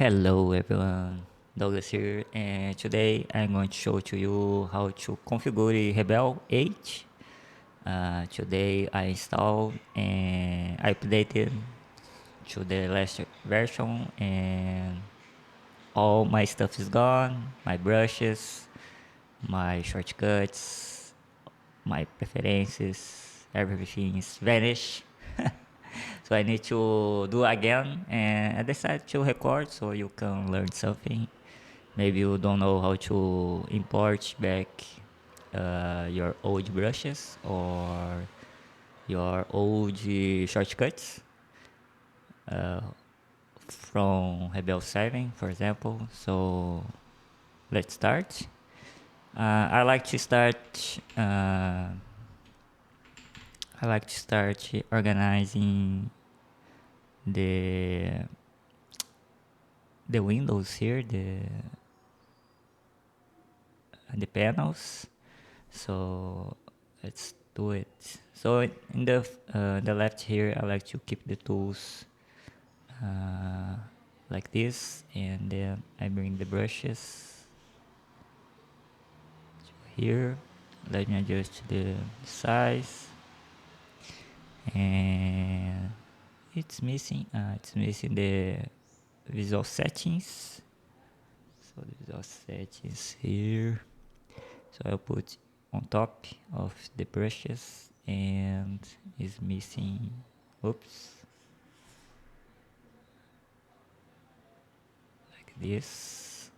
Hello everyone, Douglas here, and today I'm going to show to you how to configure Rebelle 8. Today I installed and I updated to the last version, and all my stuff is gone, my brushes, my shortcuts, my preferences, everything is vanished. So I need to do again, and I decided to record so you can learn something. Maybe you don't know how to import back your old brushes or your old shortcuts from Rebelle 7, for example. So let's start. I like to start. I like to start organizing the windows here, the panels. So let's do it. So in the left here, I like to keep the tools uh, like this, and then I bring the brushes here. Let me adjust the size, and it's missing the visual settings. So the visual settings here. So I'll put on top of the brushes, and is missing, oops, like this,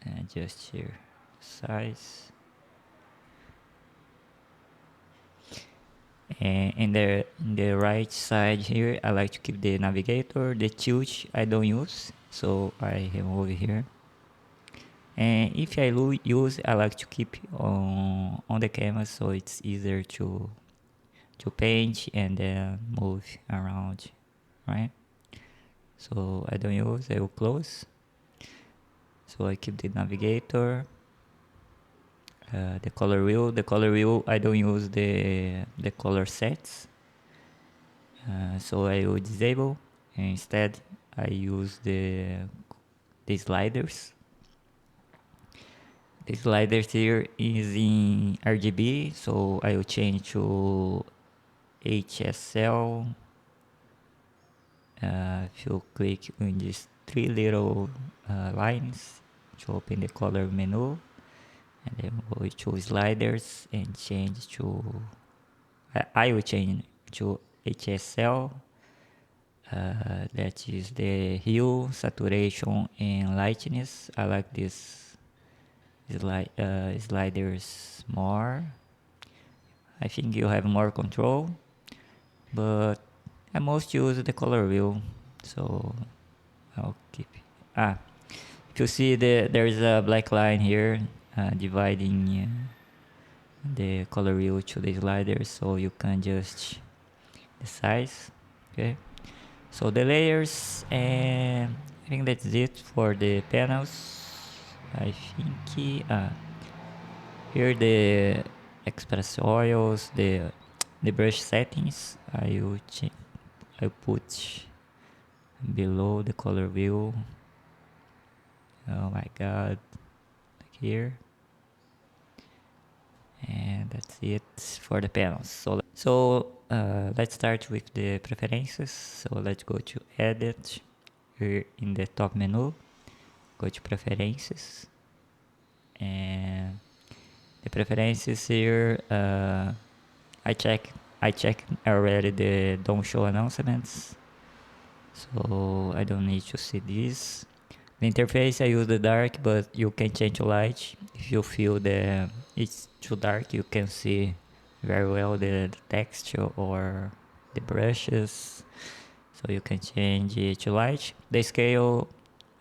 and just here size. And in the right side here, I like to keep the navigator. The tilt I don't use, so I remove here. And if I use, I like to keep on the canvas, so it's easier to paint and then move around, right? So I don't use, I will close. So I keep the navigator, the color wheel. The color wheel, I don't use the color sets, so I will disable. And instead, I use the sliders. The sliders here is in RGB, so I will change to HSL. If you click on these three little lines to open the color menu, and then go to sliders and change to I will change to HSL. That is the hue, saturation, and lightness. I like this sliders more. I think you have more control, but I most use the color wheel, so I'll keep it. If you see there is a black line here dividing the color wheel to the sliders, so you can adjust the size. Okay, so the layers, and I think that's it for the panels. I think here the express oils, the brush settings, I put below the color wheel. Oh my god, like here. And that's it for the panels. So let's start with the preferences. So let's go to edit here in the top menu, go to preferences, and the preferences here, I check already the don't show announcements, so I don't need to see this. The interface, I use the dark, but you can change to light if you feel it's too dark. You can see very well the texture or the brushes, so you can change it to light. The scale,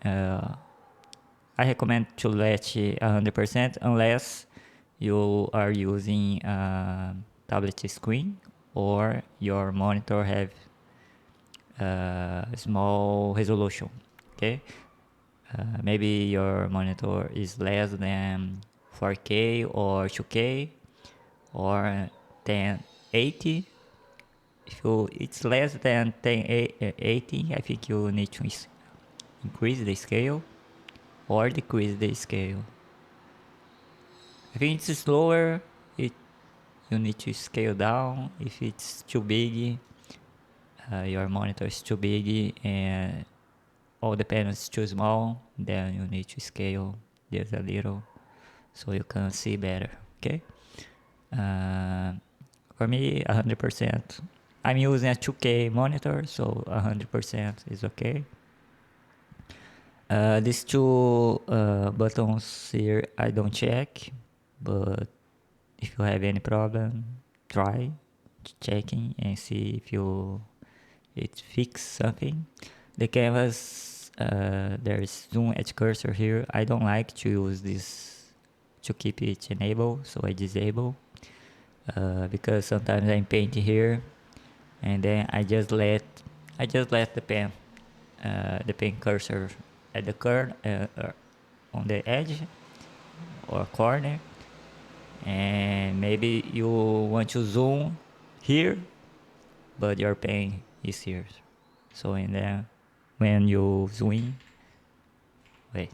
uh, I recommend to let it 100% unless you are using a tablet screen or your monitor have small resolution. Okay, maybe your monitor is less than 4K or 2K or 1080. If it's less than 1080, I think you need to increase the scale or decrease the scale. If it's slower, you need to scale down. If it's too big, your monitor is too big and all the panels too small, then you need to scale just a little so you can see better. Okay. Uh, for me, 100%. I'm using a 2K monitor, so 100% is okay. These two buttons here I don't check, but if you have any problem, try checking and see if it fix something. The canvas, there's zoom edge cursor here. I don't like to use this to keep it enabled, so I disable because sometimes I'm painting here and then I just let the pen cursor at the on the edge or corner, and maybe you want to zoom here but your pen is here, so in there when you zoom, wait,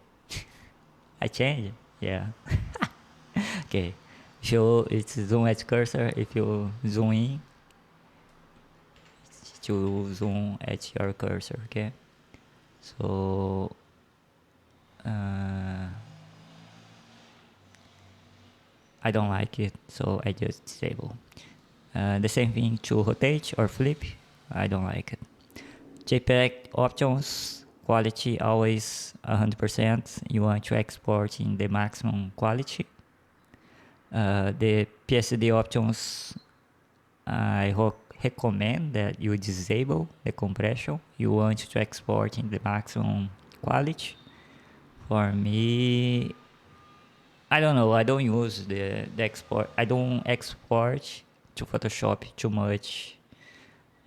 I change, yeah. Okay, so it's zoom at cursor. If you zoom in, to zoom at your cursor. Okay, so I don't like it, so I just disable. The same thing to rotate or flip, I don't like it. JPEG options, quality always 100%. You want to export in the maximum quality. The PSD options, I recommend that you disable the compression. You want to export in the maximum quality. For me, I don't know. I don't use the export. I don't export to Photoshop too much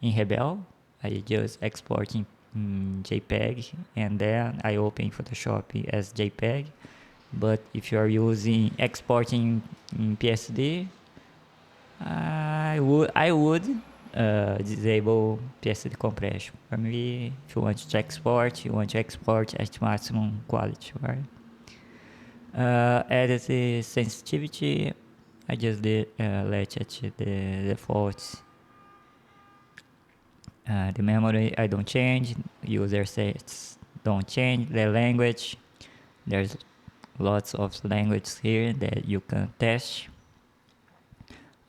in Rebelle. I just export in JPEG and then I open Photoshop as JPEG. But if you are using exporting in PSD, I would disable PSD compression. For me, if you want to export, you want to export at maximum quality, right? Edit the sensitivity. I just let it the default. The memory I don't change. User sets don't change. The language, there's lots of languages here that you can test.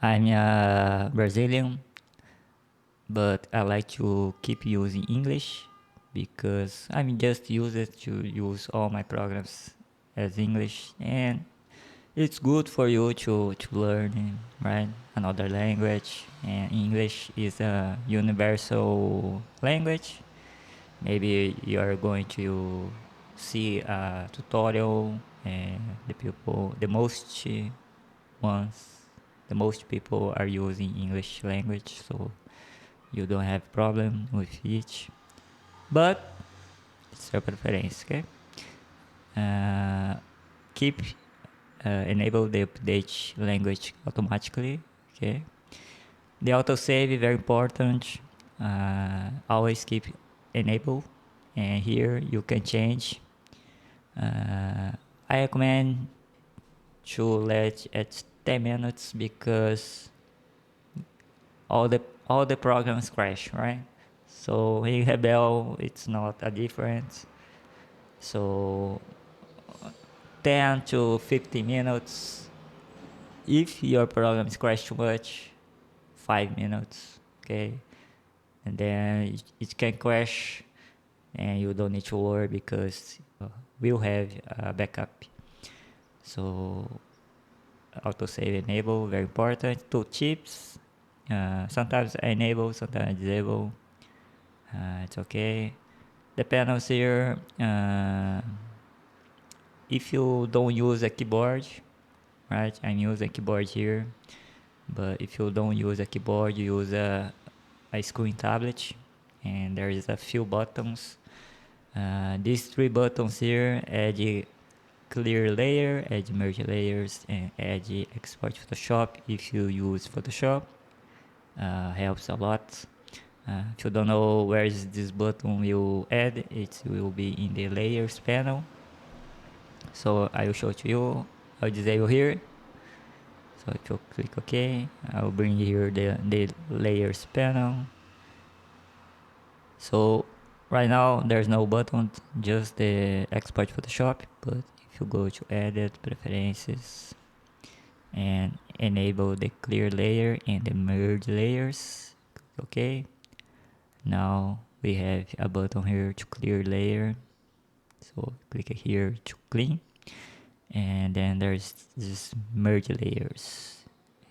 I'm a Brazilian, but I like to keep using English because I'm just used to use all my programs as English, and it's good for you to learn, right, another language, and English is a universal language. Maybe you are going to see a tutorial and ones the most people are using English language, so you don't have problem with it, but it's your preference. Okay. Keep enable the update language automatically. Okay. The autosave, very important. Always keep enable, and here you can change. I recommend to let at 10 minutes because all the programs crash, right? So in Rebelle it's not a difference. So 10 to 15 minutes. If your program is crash too much, 5 minutes, okay? And then it can crash and you don't need to worry because we'll have a backup. So autosave enable, very important. Tooltips, sometimes I enable, sometimes I disable. It's okay. The panels here, if you don't use a keyboard, right? I'm using a keyboard here, but if you don't use a keyboard, you use a screen tablet, and there is a few buttons. These three buttons here: add clear layer, add merge layers, and add export Photoshop. If you use Photoshop, helps a lot. If you don't know where is this button will add, it will be in the layers panel. So I will show to you. I'll disable here. So if you click OK, I'll bring here the layers panel. So right now there's no button, just the export Photoshop. But if you go to edit preferences and enable the clear layer and the merge layers, okay, now we have a button here to clear layer. So click here to clean, and then there's this merge layers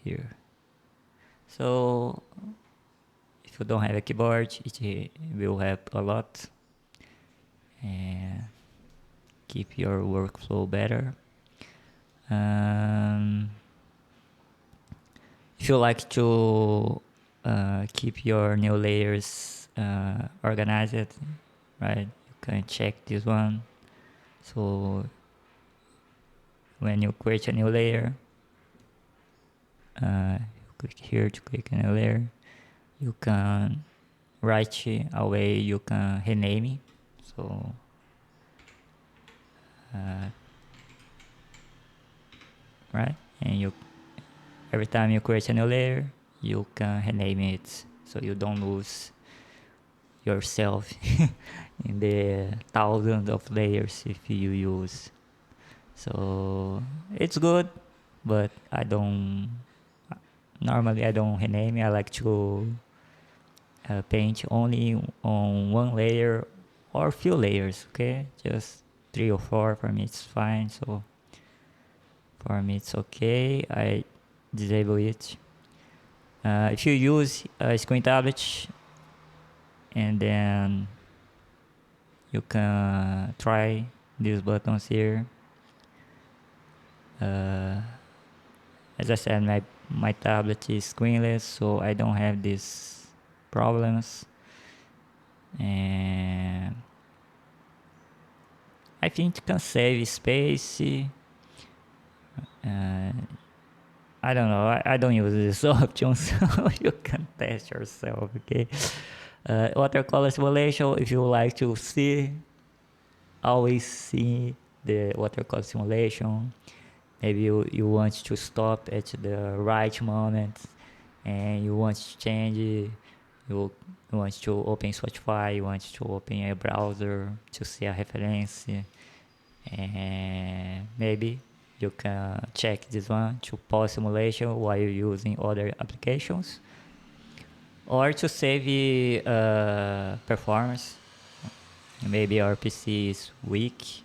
here. So if you don't have a keyboard, it will help a lot and keep your workflow better. If you like to keep your new layers organized, right, you can check this one. So when you create a new layer, you click here to click a new layer. You can write a way you can rename it. So right, and you every time you create a new layer, you can rename it, so you don't lose yourself in the thousands of layers if you use. So it's good, but I don't rename it. I like to paint only on one layer or few layers, okay, just 3 or 4 for me it's fine. So for me it's okay. I disable it. If you use a screen tablet, and then you can try these buttons here. As I said, my tablet is screenless, so I don't have these problems, and I think it can save space. I don't know, I don't use this option, so you can test yourself, okay? Watercolor simulation, if you like to always see the watercolor simulation. Maybe you want to stop at the right moment and you want to change it. You want to open Spotify, you want to open a browser to see a reference, and maybe you can check this one to pause simulation while you're using other applications, or to save performance. Maybe our PC is weak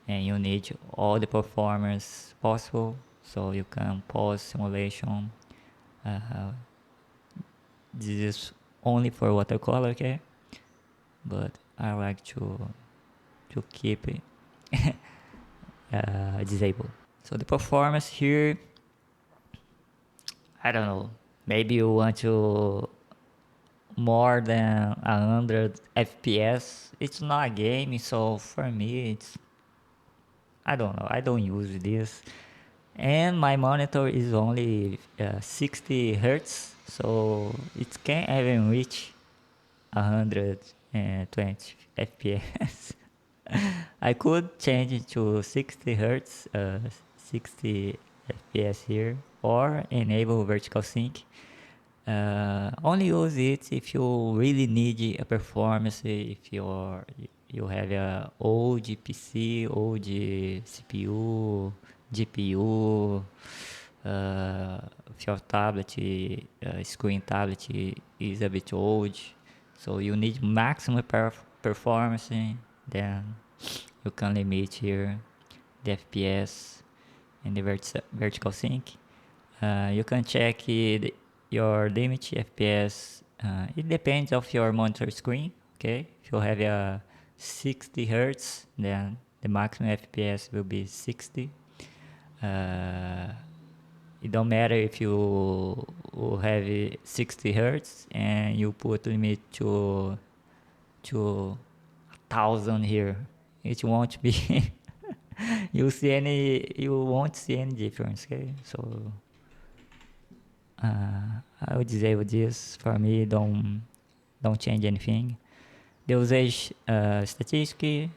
and you need all the performance possible, so you can pause simulation. This is only for watercolor, okay? But I like to keep it disabled. So the performance here, I don't know. Maybe you want to more than 100 FPS. It's not a game, so for me it's, I don't know. I don't use this, and my monitor is only 60 hertz, so it can't even reach 120 fps. I could change it to 60 hertz, 60 fps here, or enable vertical sync. Only use it if you really need a performance, if you have a old PC, old CPU, GPU, if your tablet, screen tablet is a bit old, so you need maximum performance, then you can limit here the FPS and the vertical sync. You can check your limit FPS. It depends of your monitor screen. Okay, if you have a 60 hertz, then the maximum FPS will be 60. It don't matter if you have 60 hertz and you put limit to 1,000 here. It won't be you won't see any difference. Okay, so I would disable this. For me, don't don't change anything. The usage statistic,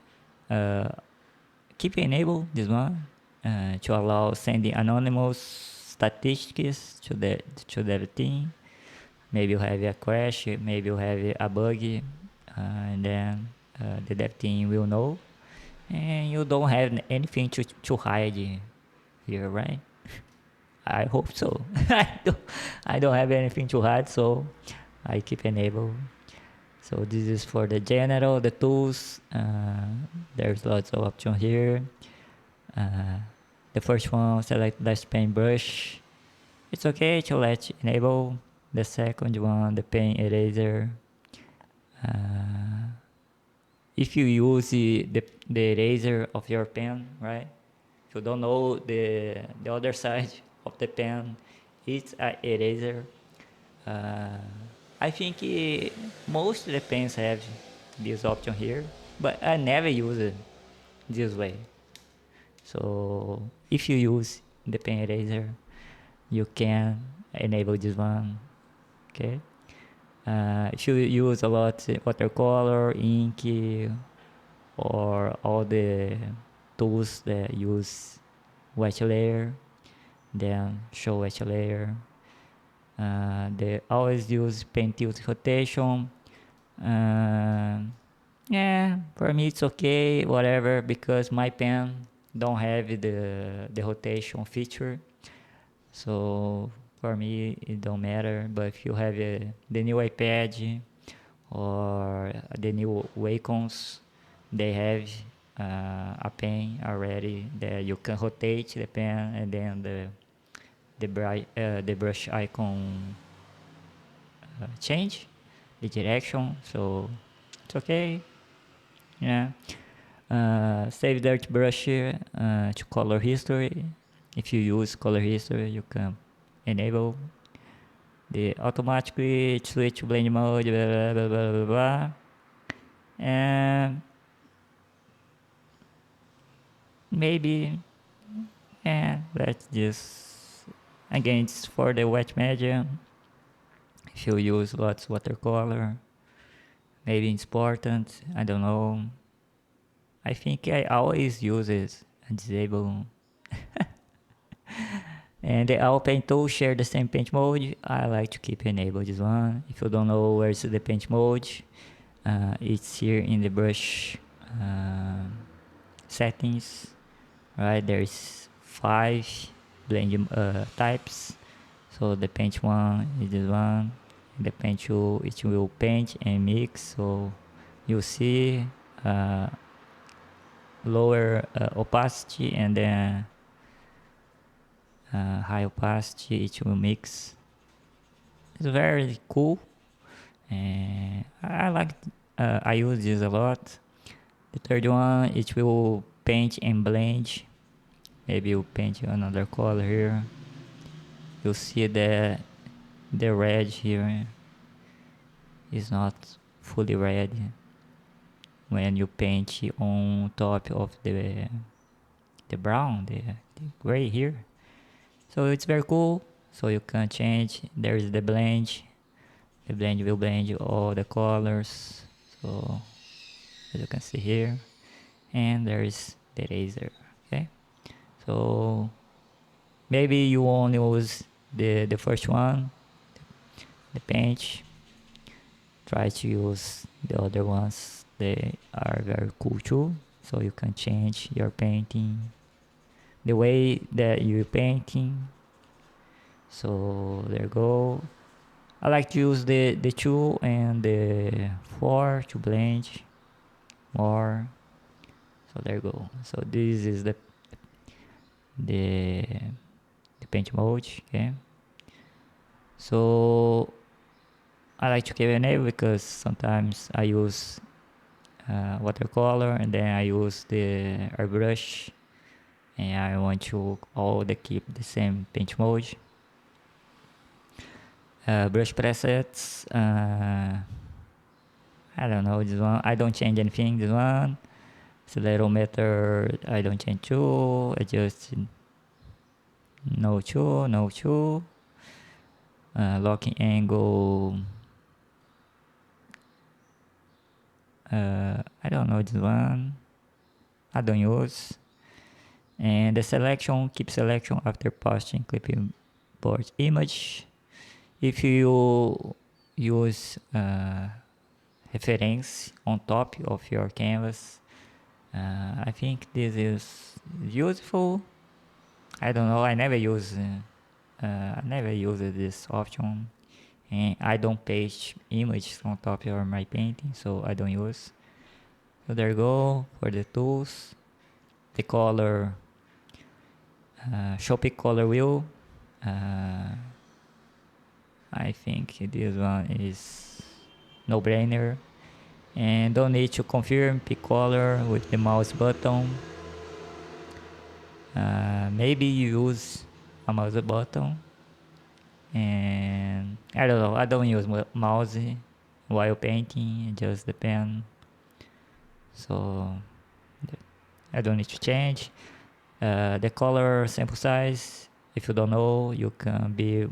uh, keep enable this one to allow sending anonymous statistics to the team. Maybe you have a crash, maybe you have a bug, and then the dev team will know, and you don't have anything to hide here, right? I hope so. I don't have anything to hide, so I keep enable. So this is for the general, the tools. There's lots of options here. The first one, select dash paintbrush. It's okay to let enable. The second one, the pen eraser. If you use the eraser of your pen, right? If you don't know the other side of the pen, it's an eraser. Uh, I think most of the pens have this option here, but I never use it this way. So if you use the pen eraser, you can enable this one. Okay. If you use a lot watercolor, ink, or all the tools that use wet layer, then show wet layer. They always use pen tilt rotation. Uh, yeah, for me it's okay, whatever, because my pen don't have the rotation feature. So for me it don't matter. But if you have the new iPad or the new Wacoms, they have a pen already that you can rotate the pen, and then the brush icon change the direction. So it's okay. Yeah. Save dirt brush here to color history. If you use color history, you can enable the automatically switch to blend mode, blah, blah, blah, blah, blah, blah. And maybe, yeah, let's just, again, it's for the wet medium. If you use lots watercolor, maybe it's important, I don't know. I think I always use it and disable. And the all paint tools share the same paint mode. I like to keep enabled this one. If you don't know where's the paint mode, it's here in the brush settings, right? There's 5 blend types. So the paint one is this one. The paint tool, it will paint and mix. So you see lower opacity and then high opacity, it will mix. It's very cool, and I like. I use this a lot. The third one, it will paint and blend. Maybe you paint another color here. You'll see that the red here is not fully red when you paint on top of the brown, the gray here. So it's very cool. So you can change. There is the blend. The blend will blend all the colors. So as you can see here, and there is the eraser. Okay. So maybe you only use the first one, the paint. Try to use the other ones. They are very cool too. So you can change your painting, the way that you're painting. So there you go. I like to use the 2 and the 4 to blend more. So there you go. So this is the the paint mode. Okay. So I like to keep enable because sometimes I use watercolor and then I use the airbrush, and I want to all the keep the same paint mode. Brush presets. I don't know this one. I don't change anything. This one. Accelerometer. I don't change too. I just no two, no two. Locking angle. I don't know this one. I don't use. And the selection, keep selection after posting clipboard image. If you use reference on top of your canvas, I think this is useful. I don't know. I never use this option, and I don't paste images on top of my painting, so I don't use. So there you go for the tools. The color, show pick color wheel. I think this one is no brainer, and don't need to confirm pick color with the mouse button. Maybe use a mouse button, and I don't know. I don't use mouse while painting. It just depends. So I don't need to change. The color sample size, if you don't know, you can be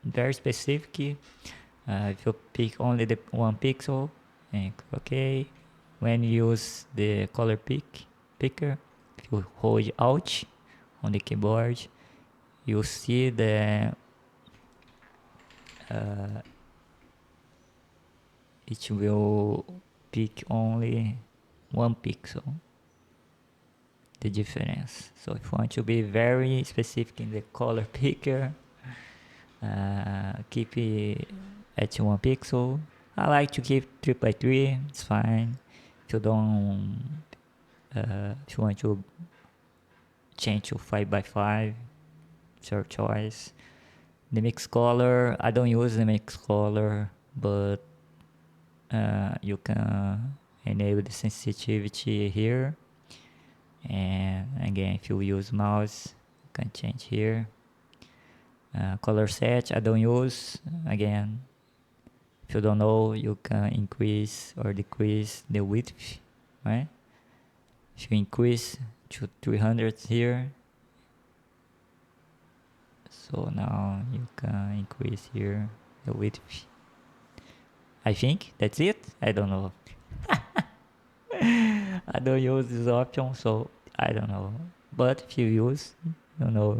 very specific. If you pick only the one pixel and click OK. When you use the color picker, if you hold Alt on the keyboard, you see it will pick only one pixel, the difference. So if you want to be very specific in the color picker, keep it at 1 pixel. I like to keep 3x3, it's fine. If you don't, if you want to change to 5x5, it's your choice. The mix color, I don't use the mix color, but you can enable the sensitivity here. And again, if you use mouse, you can change here. Color set, I don't use. Again, if you don't know, you can increase or decrease the width, right? If you increase to 300 here, so now you can increase here the width. I think that's it. I don't know. I don't use this option, so I don't know. But if you use, you know,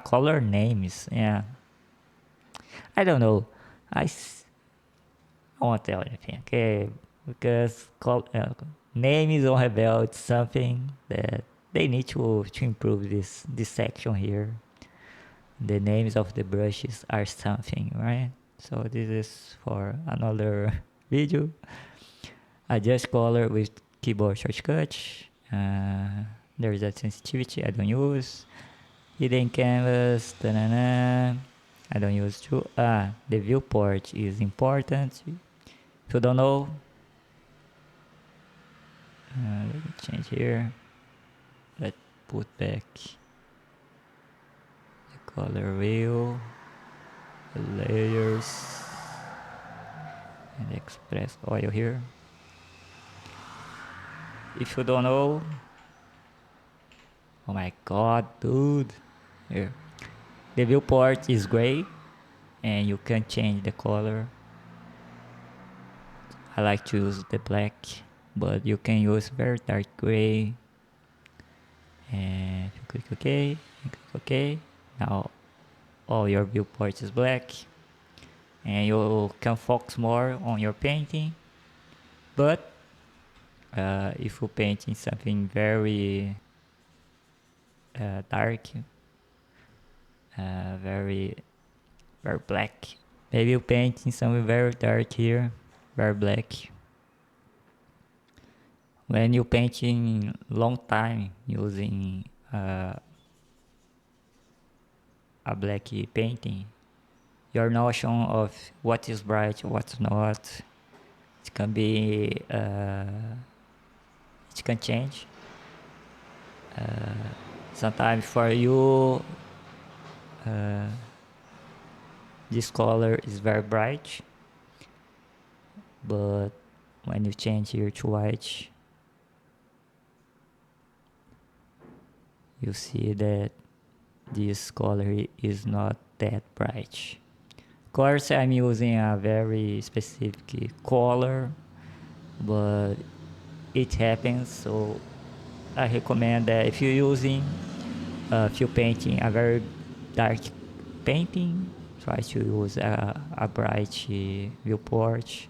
color names, yeah. I don't know. I won't tell anything, okay? Because names on Rebelle, it's something that they need to improve this section here. The names of the brushes are something, right? So this is for another video. Adjust color with keyboard shortcut. There is a sensitivity I don't use. Hidden canvas. I don't use too. The viewport is important. If you don't know, let me change here. Let's put back the color wheel, the layers, and the express oil here. If you don't know, oh my god, dude. Here. The viewport is gray, and you can change the color. I like to use the black, but you can use very dark gray. And if you click OK, and click OK, now all your viewport is black, and you can focus more on your painting. But if you painting something very dark, very black, maybe you painting something very dark here, very black. When you painting long time using a black painting, your notion of what is bright, what's not, it can be it can change. Sometimes for you this color is very bright, but when you change here to white, you see that this color is not that bright. Of course, I'm using a very specific color but it happens. So I recommend that if you're using if you're painting a very dark painting, try to use a bright viewport.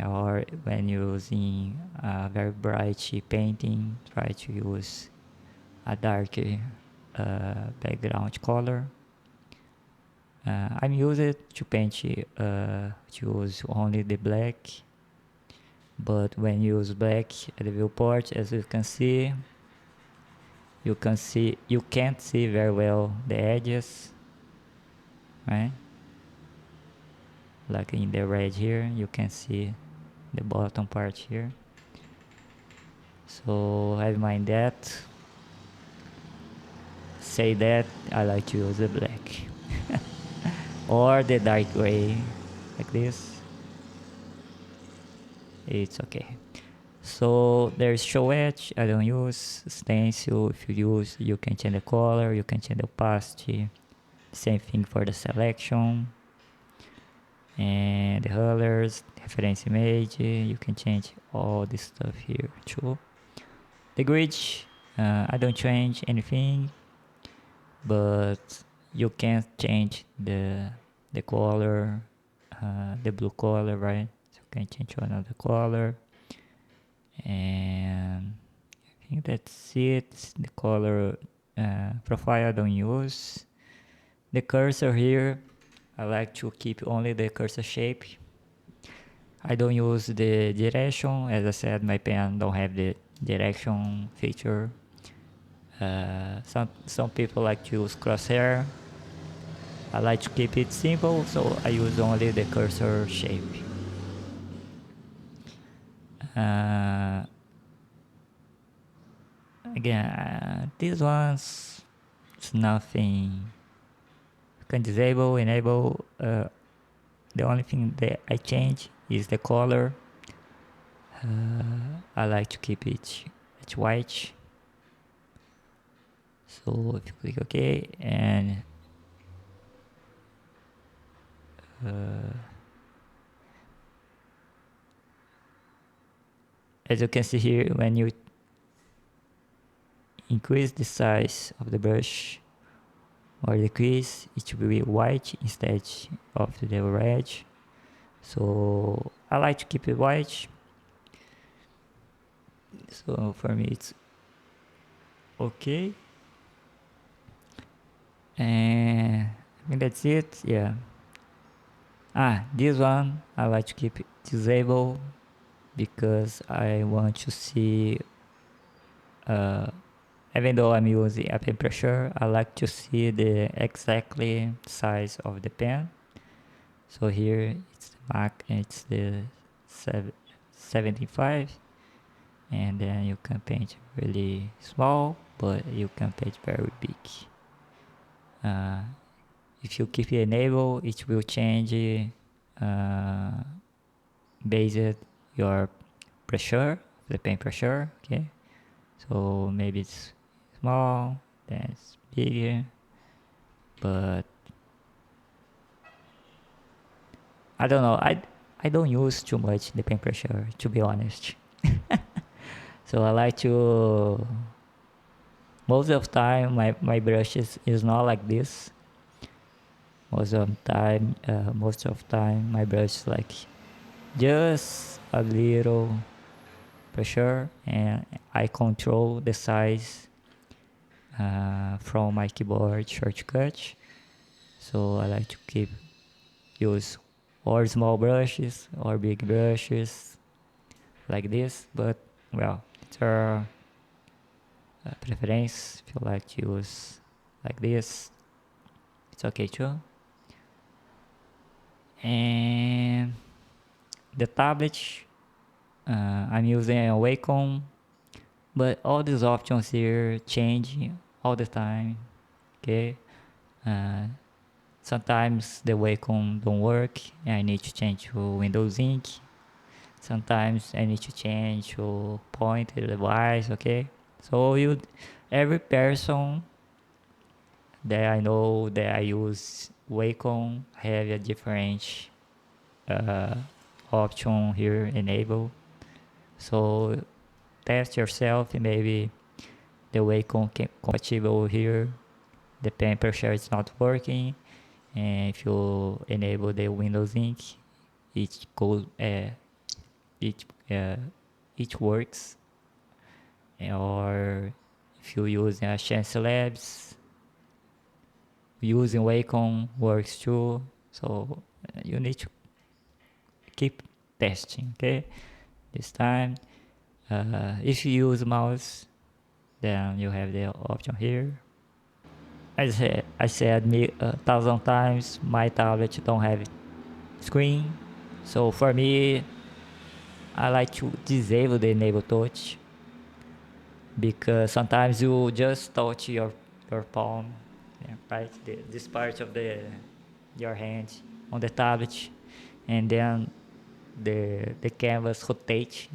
Or when using a very bright painting, try to use a dark background color. I'm used to paint to use only the black, but when you use black at the viewport, as you can't see very well the edges, right? Like in the red here, you can see the bottom part here. So have in mind that. Say that I like to use the black or the dark gray like this. It's okay. So there's show edge, I don't use stencil. If you use, you can change the color, you can change the opacity. Same thing for the selection and the colors, reference image. You can change all this stuff here too. The grid, I don't change anything, but you can't change the color, the blue color, right? So you can change to another color, and I think that's it. The color profile I don't use. The cursor here, I like to keep only the cursor shape. I don't use the direction. As I said, my pen don't have the direction feature. Some people like to use crosshair. I like to keep it simple, so I use only the cursor shape. Uh, Again, these ones, it's nothing. You can disable, enable. The only thing that I change is the color. I like to keep it white. So if you click OK, and as you can see here, when you increase the size of the brush or decrease, it will be white instead of the red. So I like to keep it white. So for me it's okay. And I think that's it. Yeah. This one I like to keep it disabled because I want to see even though I'm using a pen pressure, I like to see the exactly size of the pen. So here it's the Mac, it's the 75, and then you can paint really small, but you can paint very big. If you keep it enabled, it will change based your pressure, the pen pressure. Okay, so maybe it's small, then it's bigger, but I don't know. I don't use too much the pen pressure, to be honest. So I like to, most of the time my brush is not like this. Most of time my brush is like just a little pressure, and I control the size from my keyboard shortcut. So I like to use or small brushes or big brushes like this, but well, it's a preference. If you like to use like this, it's okay too. And the tablet, I'm using a Wacom, but all these options here change all the time. Okay, sometimes the Wacom don't work and I need to change to Windows Ink. Sometimes I need to change to point the device. Okay, so every person that I know that I use Wacom have a different option here enable. So test yourself, maybe the Wacom compatible here, the pen pressure is not working, and if you enable the Windows ink, it goes it uh, it works. Or if you use Chance Labs, using Wacom works too. So you need to keep testing, okay? This time, if you use mouse, then you have the option here. I said me a thousand times, my tablet don't have screen. So for me, I like to disable the enable touch, because sometimes you just touch your palm, yeah, right? This part of your hand on the tablet, and then the canvas rotates,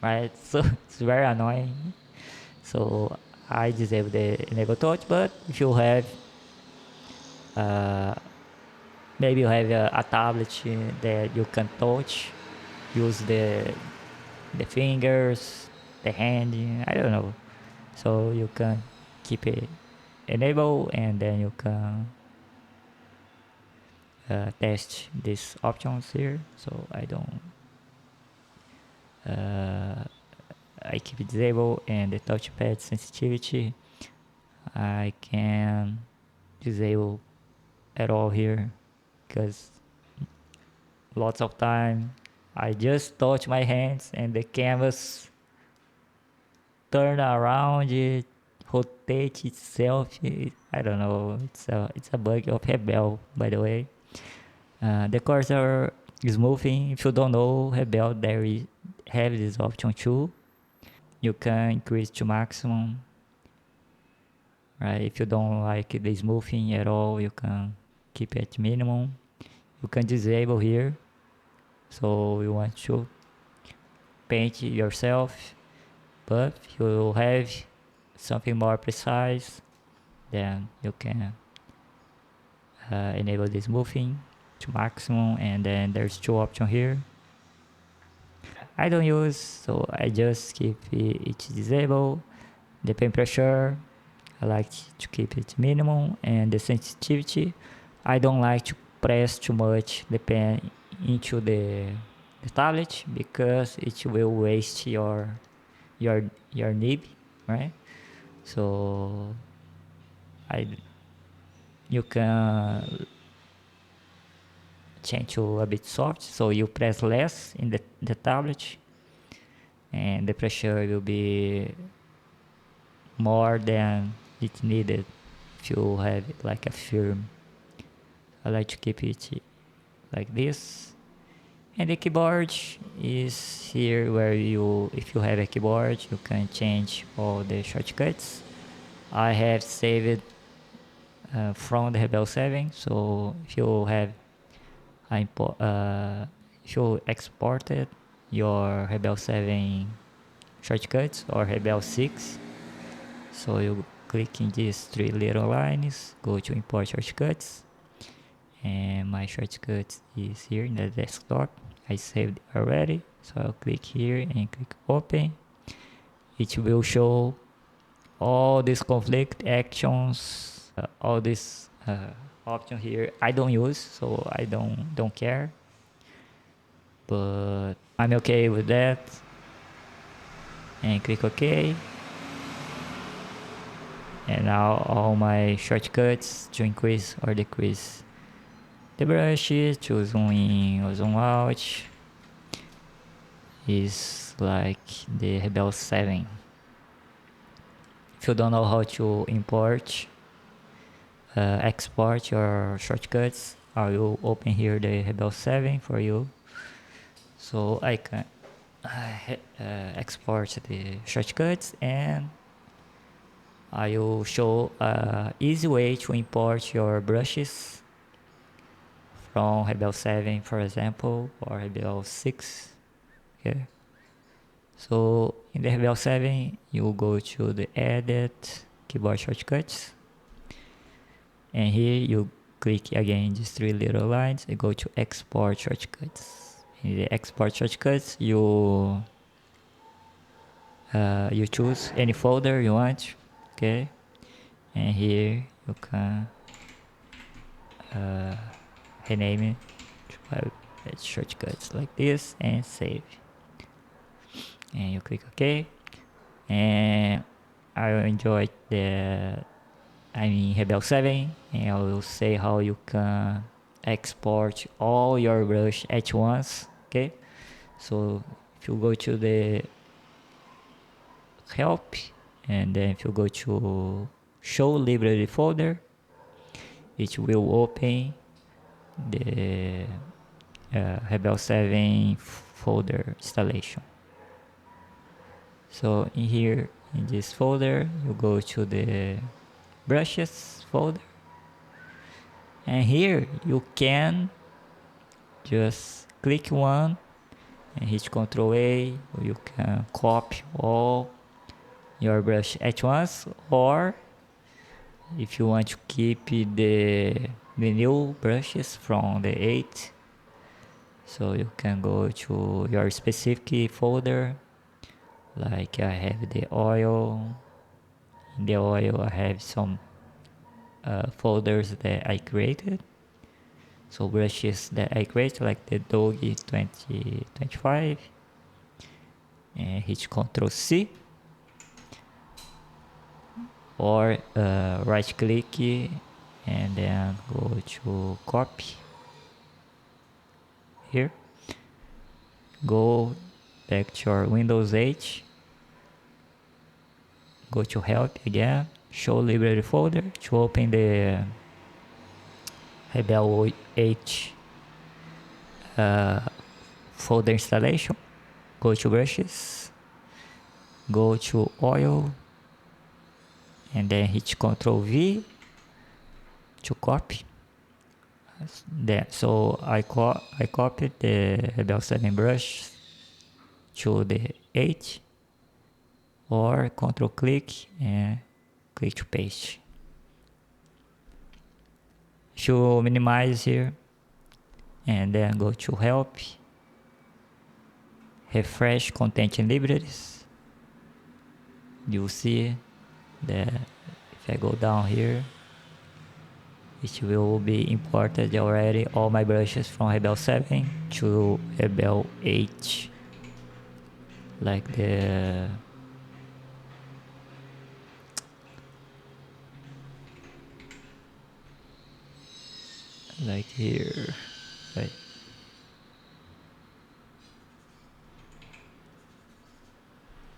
right? So it's very annoying. So I disable the enable touch, but if you have uh, maybe you have a tablet that you can touch, use the fingers, the hand, I don't know. So you can keep it enable, and then you can test these options here. So uh, I keep it disabled, and the touchpad sensitivity I can disable at all here, because lots of time I just touch my hands and the canvas turn around, it rotates itself. I don't know, it's a bug of Rebelle, by the way. The cursor is moving. If you don't know, Rebelle there is have this option too. You can increase to maximum, right? If you don't like the smoothing at all, you can keep it minimum. You can disable here. So you want to paint yourself, but if you have something more precise, then you can enable the smoothing to maximum, and then there's two options here. I don't use, so I just keep it disabled. The pen pressure, I like to keep it minimum, and the sensitivity, I don't like to press too much the pen into the tablet, because it will waste your your nib, right? So I you can change to a bit soft, so you press less in the tablet, and the pressure will be more than it needed if you have it like a firm. I like to keep it like this. And the keyboard is here, where if you have a keyboard, you can change all the shortcuts. I have saved from the Rebelle 7, so if you exported your Rebelle 7 shortcuts or Rebelle 6, so you click in these three little lines, go to import shortcuts, and my shortcut is here in the desktop. I saved already, so I'll click here and click open. It will show all these conflict actions, all this option here I don't use, so I don't care, but I'm okay with that, and click OK. And now all my shortcuts to increase or decrease the brushes, to zoom in or zoom out, is like the Rebelle 7. If you don't know how to export your shortcuts, I will open here the Rebelle 7 for you, so I can export the shortcuts, and I will show an easy way to import your brushes from Rebelle 7, for example, or Rebelle 6. Okay. So in the Rebelle 7, you go to the Edit Keyboard Shortcuts, and here you click again these three little lines and go to export shortcuts. In the export shortcuts, you choose any folder you want, okay, and here you can rename it to shortcuts like this and save, and you click OK. And I enjoyed Rebelle 7, and I will say how you can export all your brush at once, okay. So if you go to the help, and then if you go to show library folder, it will open the Rebelle 7 folder installation. So in here, in this folder, you go to the brushes folder, and here you can just click one and hit Ctrl A, or you can copy all your brush at once, or if you want to keep the new brushes from the 8, so you can go to your specific folder. Like I have the oil. In the oil I have some folders that I created, so brushes that I created, like the Doggy 2025, and hit Ctrl C, or right click and then go to copy. Here, go back to your Windows 8, go to help again, show library folder to open the Rebelle 8 folder installation. Go to brushes, go to oil, and then hit Ctrl V to copy. Then, so I copied the Rebelle 7 brush to the 8, or Ctrl click and click to paste. To minimize here, and then go to help, refresh content in libraries. You'll see that if I go down here, it will be imported already all my brushes from Rebelle 7 to Rebelle 8, like the like here, right?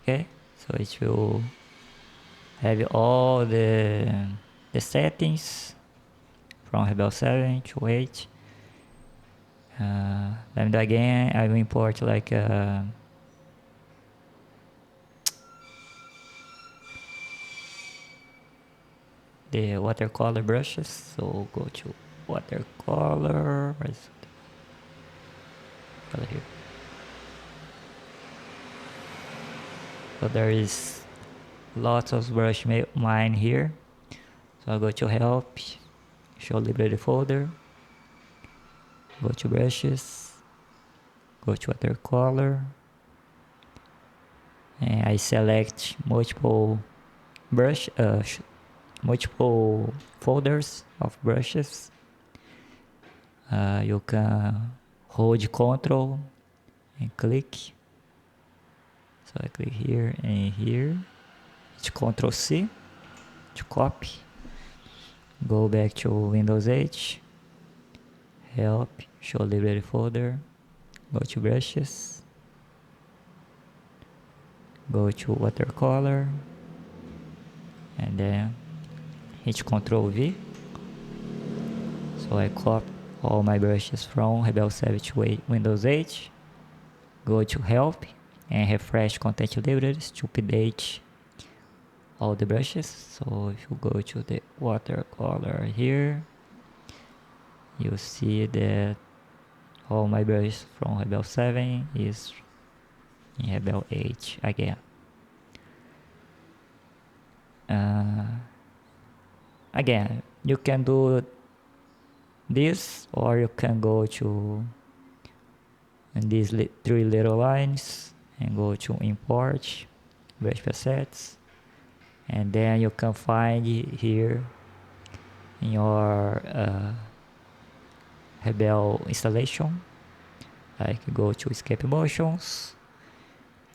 Okay, so it will have all the settings from Rebelle 7 to 8. Let me do again. I will import like the watercolor brushes. So go to watercolor. Where's color here? So there is lots of brush mine here. So I'll go to help, show library folder, go to brushes, go to watercolor, and I select multiple multiple folders of brushes. You can hold Ctrl and click. So I click here and here. It's Ctrl C to copy. Go back to Windows 8. Help, show library folder. Go to brushes. Go to watercolor. And then hit Ctrl V. So I copy all my brushes from Rebelle 7 to Windows 8. Go to help and refresh content libraries to update all the brushes. So if you go to the watercolor here, you see that all my brushes from Rebelle 7 is in Rebelle 8 again. Again, you can do this, or you can go to these three little lines and go to import brush presets, and then you can find here in your Rebelle installation, like go to escape motions,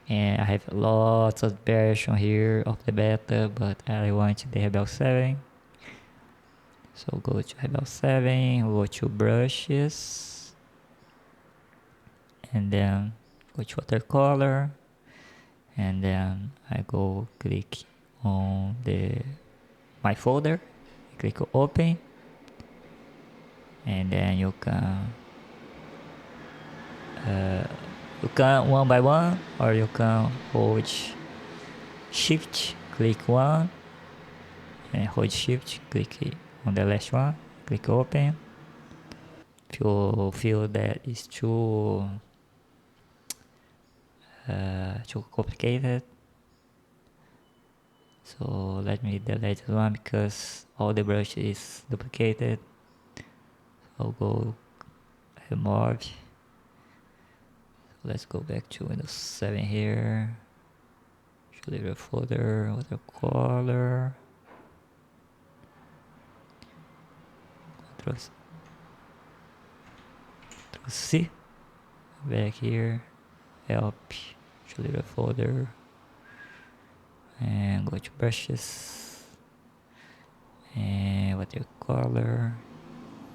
and I have lots of version here of the beta, but I want the Rebelle 7. So go to Rebelle 7, go to brushes, and then go to watercolor, and then I go click on my folder, click open, and then you can one by one, or you can hold shift, click one, and hold shift, click on the last one, click open. If you feel that is too complicated, so let me delete this one because all the brush is duplicated. I'll go remove. Let's go back to Windows 7 here. Should leave a folder, watercolor. Control C. Back here. Help. Should leave a folder. And go to brushes. And watercolor.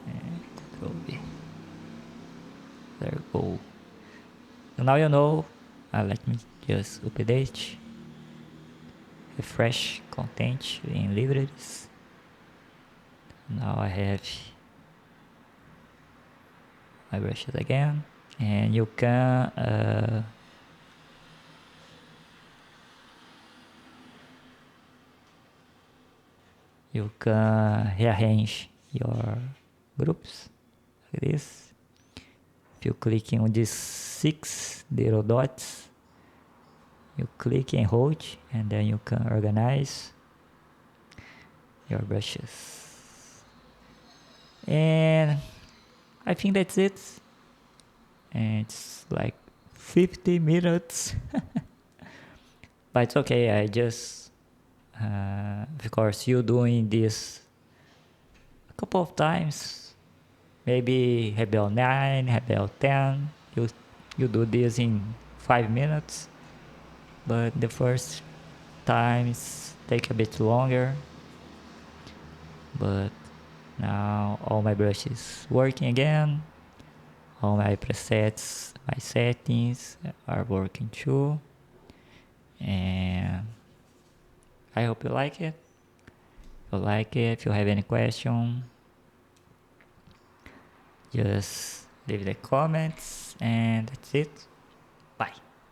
And Control V. There we go. So now you know. Let me just update. Refresh content in libraries. Now I have my brushes again, and you can rearrange your groups like this. If you click on these 6 little dots, you click and hold, and then you can organize your brushes. And I think that's it. And it's like 50 minutes. But it's okay, I just of course you doing this a couple of times, maybe Rebelle 9, Rebelle 10, you do this in 5 minutes, but the first times take a bit longer. But now all my brushes working again, all my presets, my settings are working too, and I hope you like it. If you have any question, just leave the comments, and that's it.